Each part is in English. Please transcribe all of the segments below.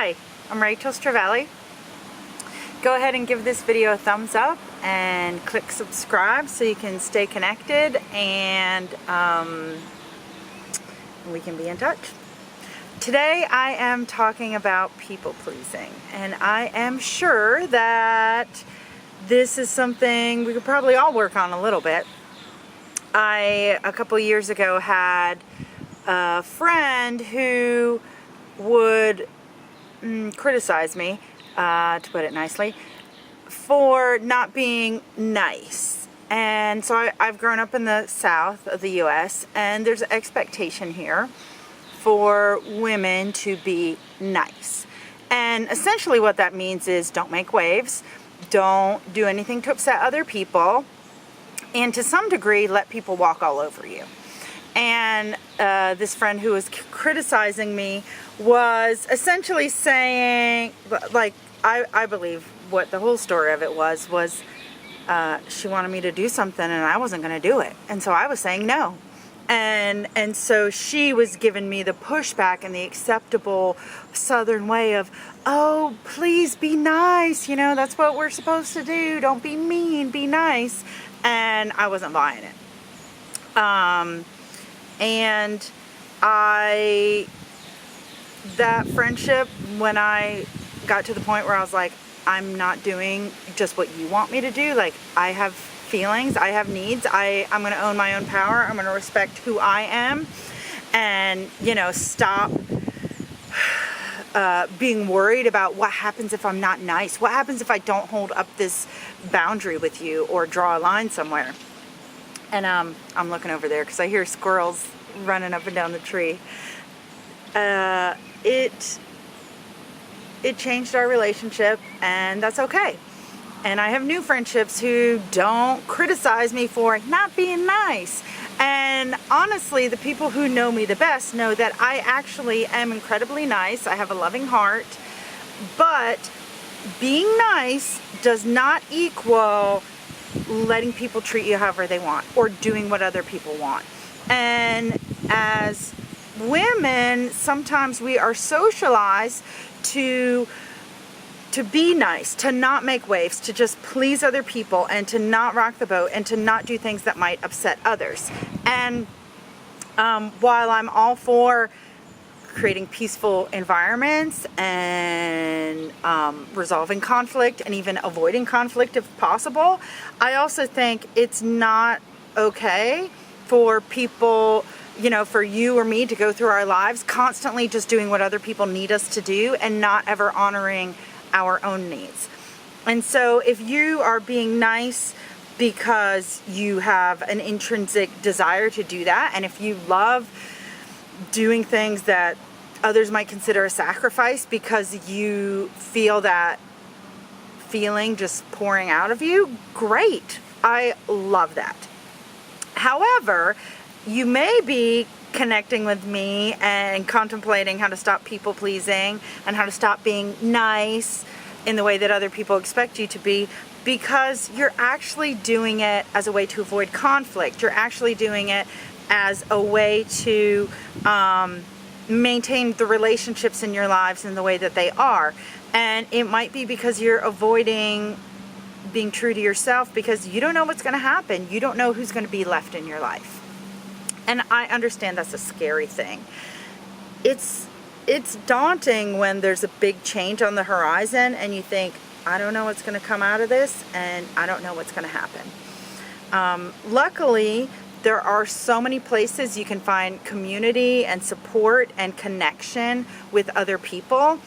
Hi, I'm Rachel Stravelli. Go ahead and give this video a thumbs up and click subscribe so you can stay connected and we can be in touch. Today I am talking about people pleasing, and I am sure that this is something we could probably all work on a little bit. A couple years ago, had a friend who would criticize me, to put it nicely, for not being nice. And so I've grown up in the South of the U.S., and there's an expectation here for women to be nice. And essentially what that means is don't make waves, don't do anything to upset other people, and to some degree let people walk all over you. And this friend who was criticizing me was essentially saying, like, I believe what the whole story of it was she wanted me to do something and I wasn't going to do it. And so I was saying no. And so she was giving me the pushback in the acceptable Southern way of, oh, please be nice. You know, that's what we're supposed to do. Don't be mean, be nice. And I wasn't buying it. And that friendship, when I got to the point where I was like, I'm not doing just what you want me to do. Like, I have feelings, I have needs, I'm going to own my own power, I'm going to respect who I am, and, you know, stop being worried about what happens if I'm not nice, what happens if I don't hold up this boundary with you or draw a line somewhere. And I'm looking over there because I hear squirrels running up and down the tree. It changed our relationship, and that's okay. And I have new friendships who don't criticize me for not being nice. And honestly, the people who know me the best know that I actually am incredibly nice. I have a loving heart. But being nice does not equal letting people treat you however they want or doing what other people want. And as women, sometimes we are socialized to be nice, to not make waves, to just please other people, and to not rock the boat, and to not do things that might upset others. And while I'm all for creating peaceful environments and resolving conflict and even avoiding conflict if possible, I also think it's not okay for people, you know, for you or me to go through our lives constantly just doing what other people need us to do and not ever honoring our own needs. And so if you are being nice because you have an intrinsic desire to do that, and if you love doing things that others might consider a sacrifice because you feel that feeling just pouring out of you, great. I love that. However, you may be connecting with me and contemplating how to stop people pleasing and how to stop being nice in the way that other people expect you to be, because you're actually doing it as a way to avoid conflict. You're actually doing it as a way to maintain the relationships in your lives in the way that they are. And it might be because you're avoiding being true to yourself because you don't know what's going to happen. You don't know who's going to be left in your life. And I understand that's a scary thing. It's daunting when there's a big change on the horizon and you think, I don't know what's going to come out of this, and I don't know what's going to happen. Luckily, there are so many places you can find community and support and connection with other people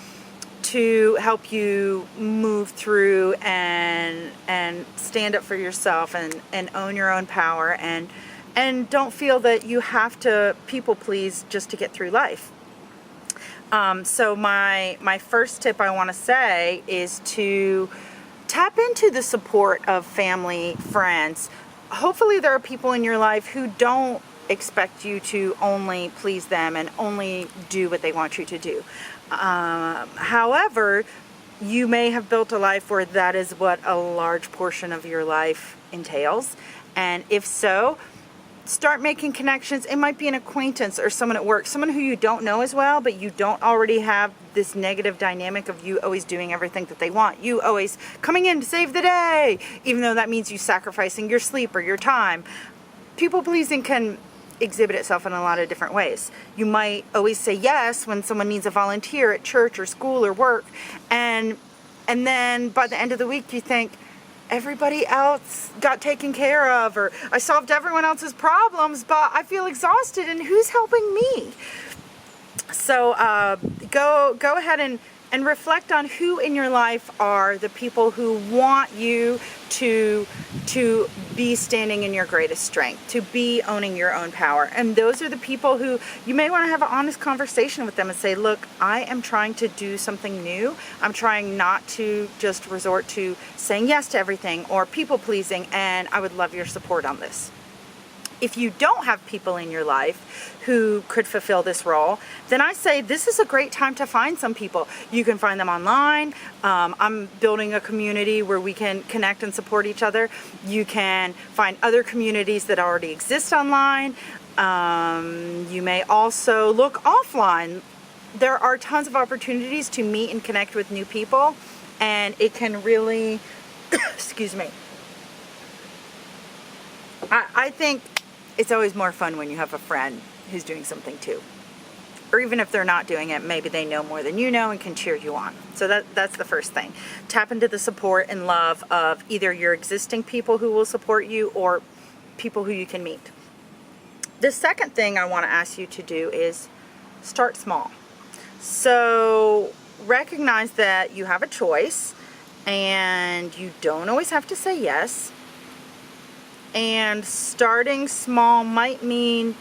to help you move through and stand up for yourself and own your own power, and don't feel that you have to people please just to get through life. So my first tip I want to say is to tap into the support of family, friends. Hopefully there are people in your life who don't expect you to only please them and only do what they want you to do. However, you may have built a life where that is what a large portion of your life entails. And if so, start making connections. It might be an acquaintance or someone at work, someone who you don't know as well, but you don't already have this negative dynamic of you always doing everything that they want. You always coming in to save the day, even though that means you sacrificing your sleep or your time. People pleasing can exhibit itself in a lot of different ways. You might always say yes when someone needs a volunteer at church or school or work, and then by the end of the week you think, everybody else got taken care of, or I solved everyone else's problems, but I feel exhausted and who's helping me? So go ahead and reflect on who in your life are the people who want you to be standing in your greatest strength, to be owning your own power. And those are the people who you may want to have an honest conversation with them and say, look, I am trying to do something new. I'm trying not to just resort to saying yes to everything or people pleasing, and I would love your support on this. If you don't have people in your life who could fulfill this role, then I say this is a great time to find some people. You can find them online. I'm building a community where we can connect and support each other. You can find other communities that already exist online. You may also look offline. There are tons of opportunities to meet and connect with new people, and it can really, excuse me, I think it's always more fun when you have a friend who's doing something too. Or even if they're not doing it, maybe they know more than you know and can cheer you on. So that's the first thing. Tap into the support and love of either your existing people who will support you or people who you can meet. The second thing I want to ask you to do is start small. So recognize that you have a choice and you don't always have to say yes. And starting small might mean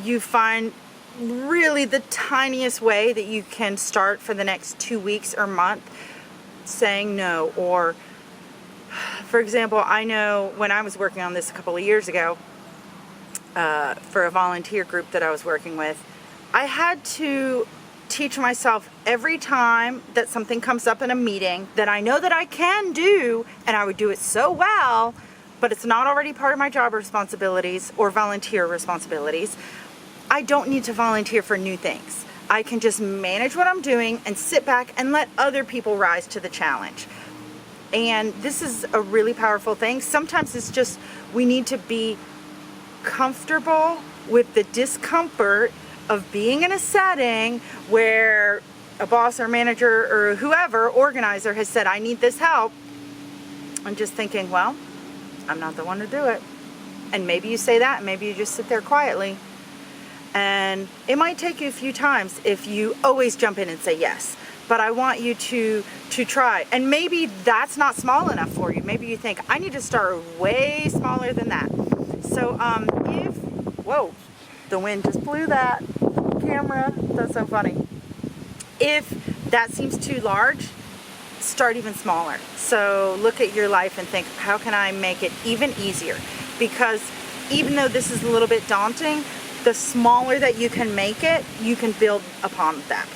you find really the tiniest way that you can start for the next 2 weeks or month saying no. Or, for example, I know when I was working on this a couple of years ago for a volunteer group that I was working with, I had to teach myself every time that something comes up in a meeting that I know that I can do, and I would do it so well, but it's not already part of my job responsibilities or volunteer responsibilities, I don't need to volunteer for new things. I can just manage what I'm doing and sit back and let other people rise to the challenge. And this is a really powerful thing. Sometimes it's just we need to be comfortable with the discomfort of being in a setting where a boss or manager or whoever, organizer, has said, I need this help. I'm just thinking, well, I'm not the one to do it. And maybe you say that, and maybe you just sit there quietly. And it might take you a few times if you always jump in and say yes. But I want you to try. And maybe that's not small enough for you. Maybe you think, I need to start way smaller than that. So whoa, the wind just blew that camera. That's so funny. If that seems too large, start even smaller. So look at your life and think, how can I make it even easier? Because even though this is a little bit daunting, the smaller that you can make it, you can build upon that.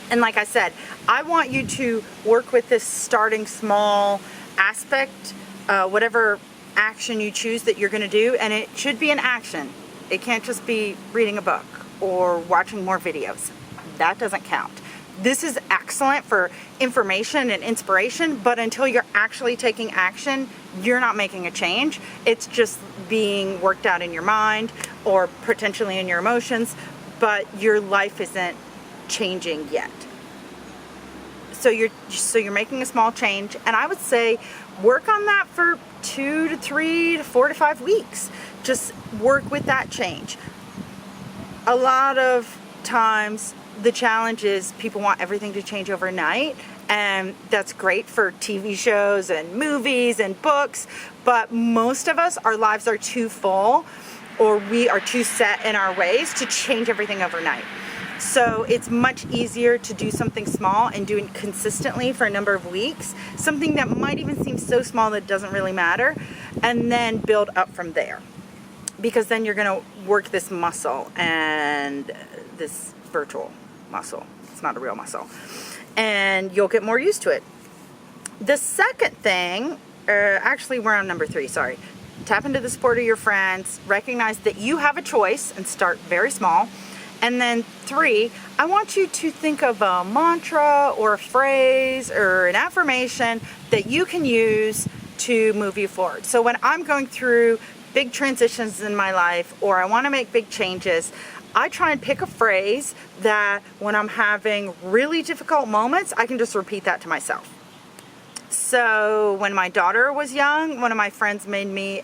And like I said, I want you to work with this starting small aspect, whatever action you choose that you're going to do, and it should be an action. It can't just be reading a book or watching more videos. That doesn't count. This is excellent for information and inspiration, but until you're actually taking action, you're not making a change. It's just being worked out in your mind or potentially in your emotions, but your life isn't changing yet. So you're making a small change, and I would say work on that for 2 to 3 to 4 to 5 weeks. Just work with that change. A lot of times the challenge is people want everything to change overnight, and that's great for TV shows and movies and books, but most of us, our lives are too full, or we are too set in our ways to change everything overnight. So it's much easier to do something small and do it consistently for a number of weeks, something that might even seem so small that it doesn't really matter, and then build up from there. Because then you're going to work this muscle, and this virtual muscle. It's not a real muscle. And you'll get more used to it. The second thing, actually we're on number 3, sorry. tap into the support of your friends, recognize that you have a choice and start very small. And then 3, I want you to think of a mantra or a phrase or an affirmation that you can use to move you forward. So when I'm going through big transitions in my life, or I want to make big changes, I try and pick a phrase that when I'm having really difficult moments, I can just repeat that to myself. So when my daughter was young, one of my friends made me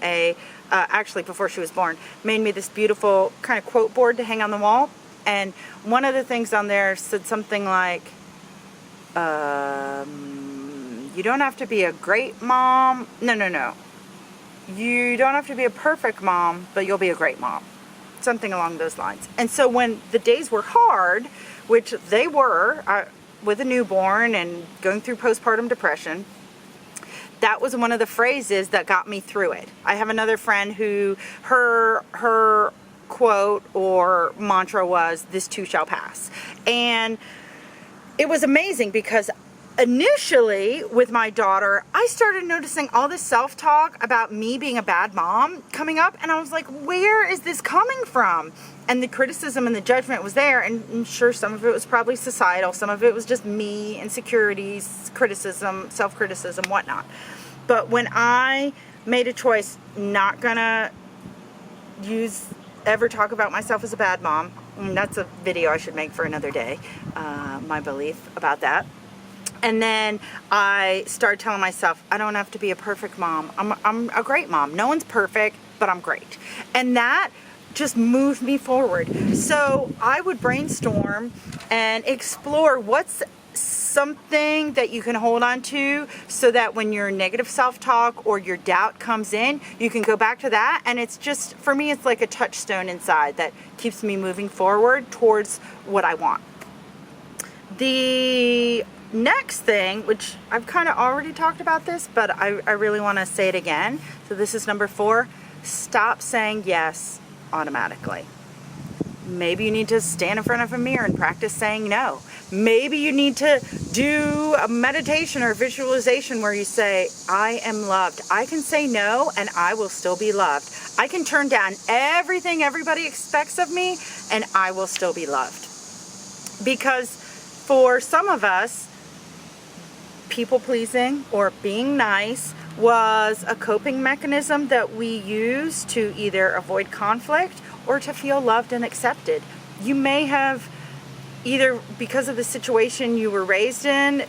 actually before she was born, made me this beautiful kind of quote board to hang on the wall. And one of the things on there said something like, you don't have to be a great mom. No. You don't have to be a perfect mom, but you'll be a great mom. Something along those lines. And so when the days were hard, which they were, with a newborn and going through postpartum depression, that was one of the phrases that got me through it. I have another friend who her quote or mantra was, "This too shall pass." And it was amazing because initially with my daughter, I started noticing all this self-talk about me being a bad mom coming up, and I was like, where is this coming from? And the criticism and the judgment was there, and I'm sure some of it was probably societal, some of it was just me, insecurities, criticism, self-criticism, whatnot. But when I made a choice not gonna ever talk about myself as a bad mom, and that's a video I should make for another day, my belief about that. And then I started telling myself, I don't have to be a perfect mom. I'm a great mom. No one's perfect, but I'm great. And that just moved me forward. So I would brainstorm and explore what's something that you can hold on to so that when your negative self-talk or your doubt comes in, you can go back to that. And it's just, for me, it's like a touchstone inside that keeps me moving forward towards what I want. The next thing, which I've kind of already talked about this, but I really want to say it again. So this is number 4. Stop saying yes automatically. Maybe you need to stand in front of a mirror and practice saying no. Maybe you need to do a meditation or visualization where you say, I am loved. I can say no and I will still be loved. I can turn down everything everybody expects of me and I will still be loved. Because for some of us, people pleasing or being nice was a coping mechanism that we use to either avoid conflict or to feel loved and accepted. You may have, either because of the situation you were raised in,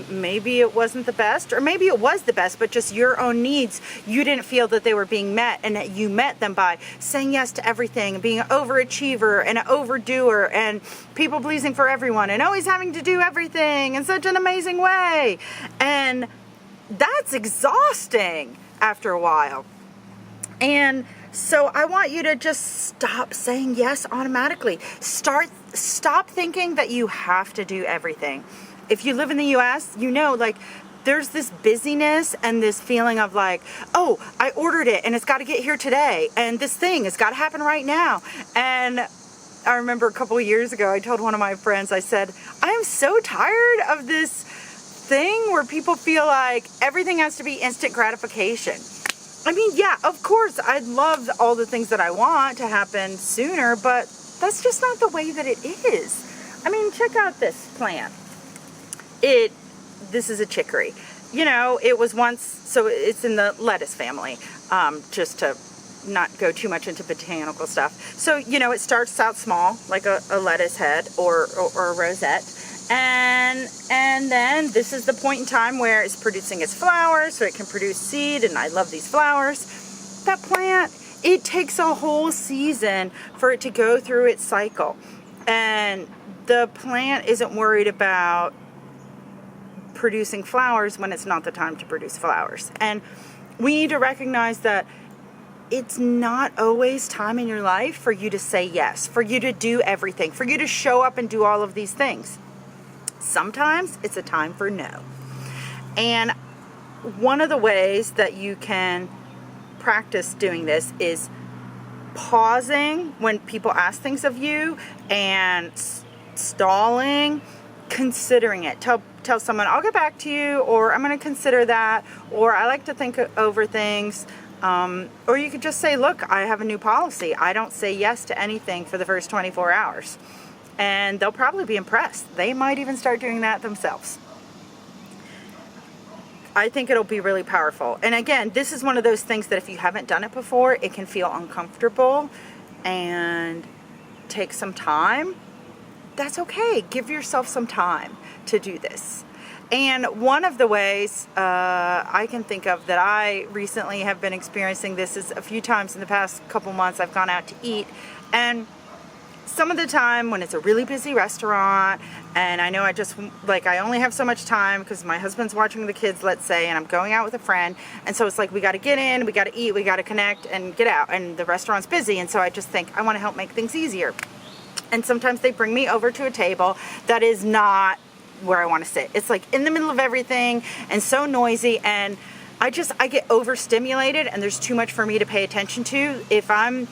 maybe it wasn't the best, or maybe it was the best, but just your own needs, you didn't feel that they were being met, and that you met them by saying yes to everything, and being an overachiever and an overdoer and people pleasing for everyone and always having to do everything in such an amazing way. And that's exhausting after a while. And so I want you to just stop saying yes automatically. Stop thinking that you have to do everything. If you live in the US, you know, like, there's this busyness and this feeling of like, oh, I ordered it and it's got to get here today, and this thing has got to happen right now. And I remember a couple of years ago, I told one of my friends, I said, I am so tired of this thing where people feel like everything has to be instant gratification. I mean, yeah, of course, I'd love all the things that I want to happen sooner, but that's just not the way that it is. I mean, check out this plant. This is a chicory. You know, it was once, so it's in the lettuce family, just to not go too much into botanical stuff. So, you know, it starts out small, like a lettuce head or a rosette. And then this is the point in time where it's producing its flowers, so it can produce seed, and I love these flowers. That plant, it takes a whole season for it to go through its cycle. And the plant isn't worried about producing flowers when it's not the time to produce flowers. And we need to recognize that it's not always time in your life for you to say yes, for you to do everything, for you to show up and do all of these things. Sometimes it's a time for no. And one of the ways that you can practice doing this is pausing when people ask things of you and stalling, considering it. Tell someone, I'll get back to you, or I'm going to consider that, or I like to think over things. Or you could just say, look, I have a new policy. I don't say yes to anything for the first 24 hours. And they'll probably be impressed. They might even start doing that themselves. I think it'll be really powerful. And again, this is one of those things that if you haven't done it before, it can feel uncomfortable and take some time. That's okay. Give yourself some time to do this. And one of the ways I can think of that I recently have been experiencing this is a few times in the past couple months I've gone out to eat, and some of the time when it's a really busy restaurant and I know I only have so much time because my husband's watching the kids, let's say, and I'm going out with a friend, and so it's like we got to get in, we got to eat, we got to connect and get out, and the restaurant's busy, and so I just think I want to help make things easier. And sometimes they bring me over to a table that is not where I want to sit. It's like in the middle of everything and so noisy, and I get overstimulated and there's too much for me to pay attention to. If I'm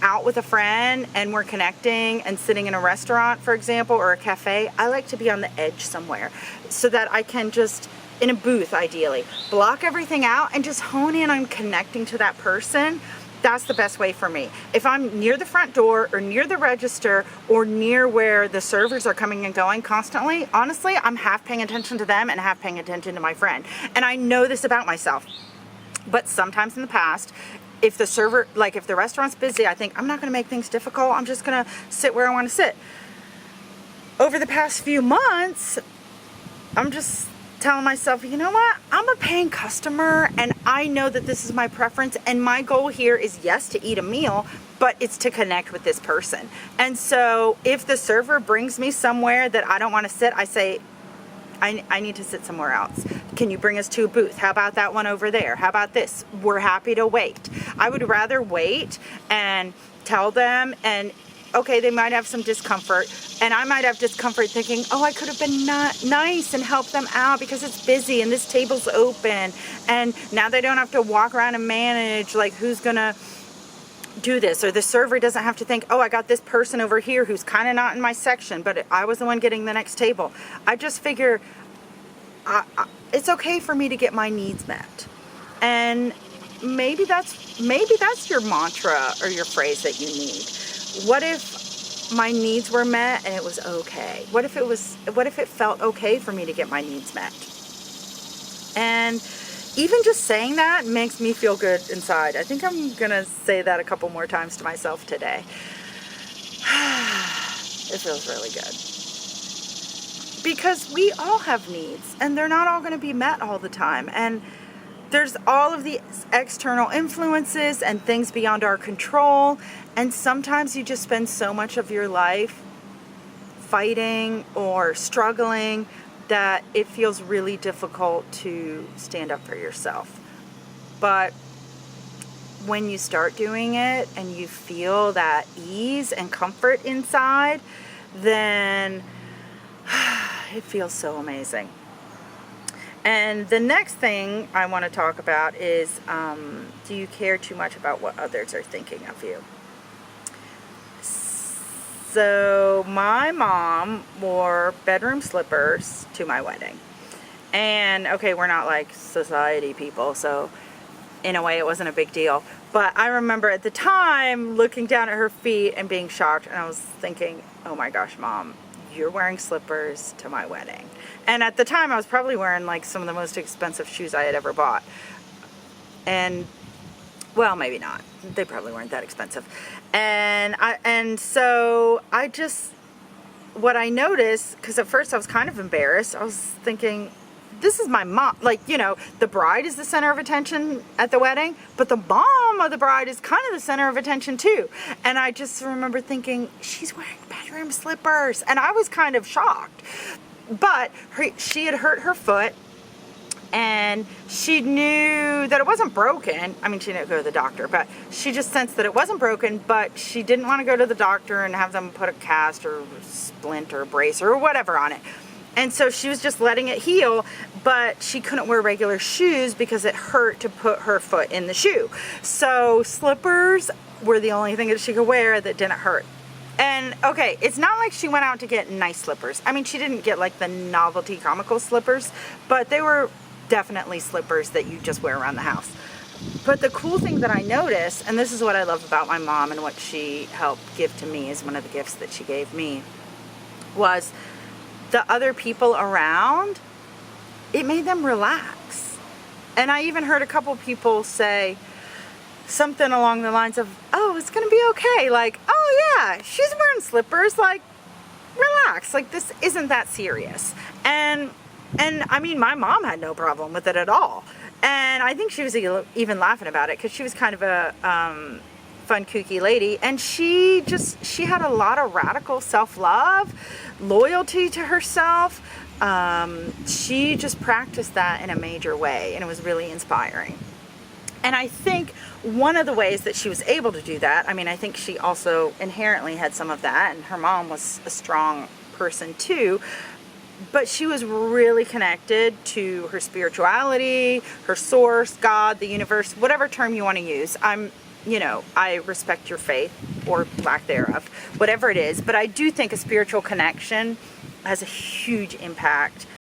out with a friend and we're connecting and sitting in a restaurant, for example, or a cafe, I like to be on the edge somewhere so that I can just, in a booth ideally, block everything out and just hone in on connecting to that person. That's the best way for me. If I'm near the front door or near the register or near where the servers are coming and going constantly, honestly, I'm half paying attention to them and half paying attention to my friend. And I know this about myself. But sometimes in the past, if the restaurant's busy, I think I'm not going to make things difficult. I'm just going to sit where I want to sit. Over the past few months, I'm just telling myself, you know what? I'm a paying customer and I know that this is my preference, and my goal here is, yes, to eat a meal, but it's to connect with this person. And so if the server brings me somewhere that I don't want to sit, I say, I need to sit somewhere else. Can you bring us to a booth? How about that one over there? How about this? We're happy to wait. I would rather wait and tell them, and okay, they might have some discomfort, and I might have discomfort thinking, oh, I could have been nice and helped them out because it's busy and this table's open, and now they don't have to walk around and manage like who's gonna do this, or the server doesn't have to think, oh, I got this person over here who's kind of not in my section, but I was the one getting the next table. I just figure it's okay for me to get my needs met. And maybe that's your mantra or your phrase that you need. What if my needs were met and it was okay? What if it felt okay for me to get my needs met? And even just saying that makes me feel good inside. I think I'm gonna say that a couple more times to myself today. It feels really good. Because we all have needs, and they're not all gonna be met all the time. And there's all of these external influences and things beyond our control. And sometimes you just spend so much of your life fighting or struggling that it feels really difficult to stand up for yourself. But when you start doing it and you feel that ease and comfort inside, then it feels so amazing. And the next thing I want to talk about is, do you care too much about what others are thinking of you? So my mom wore bedroom slippers to my wedding. And okay, we're not like society people, so in a way it wasn't a big deal. But I remember at the time looking down at her feet and being shocked, and I was thinking, oh my gosh, Mom, you're wearing slippers to my wedding. And at the time I was probably wearing like some of the most expensive shoes I had ever bought. And well, maybe not. They probably weren't that expensive. And so I just, what I noticed, because at first I was kind of embarrassed, I was thinking, this is my mom. Like, you know, the bride is the center of attention at the wedding, but the mom of the bride is kind of the center of attention too. And I just remember thinking, she's wearing bedroom slippers. And I was kind of shocked. But she had hurt her foot, and she knew that it wasn't broken. I mean, she didn't go to the doctor, but she just sensed that it wasn't broken, but she didn't want to go to the doctor and have them put a cast or splint or brace or whatever on it. And so she was just letting it heal, but she couldn't wear regular shoes because it hurt to put her foot in the shoe. So slippers were the only thing that she could wear that didn't hurt. And okay, it's not like she went out to get nice slippers. I mean, she didn't get like the novelty comical slippers, but they were definitely slippers that you just wear around the house. But the cool thing that I noticed, and this is what I love about my mom and what she helped give to me, is one of the gifts that she gave me, was the other people around, it made them relax. And I even heard a couple people say something along the lines of, oh, it's gonna be okay. Like, oh yeah, she's wearing slippers, like, relax, like this isn't that serious. And I mean, my mom had no problem with it at all. And I think she was even laughing about it because she was kind of a fun, kooky lady. And she had a lot of radical self-love, loyalty to herself. She just practiced that in a major way, and it was really inspiring. And I think one of the ways that she was able to do that, I mean, I think she also inherently had some of that, and her mom was a strong person too, but she was really connected to her spirituality, her source, God, the universe, whatever term you want to use. I respect your faith or lack thereof, whatever it is, but I do think a spiritual connection has a huge impact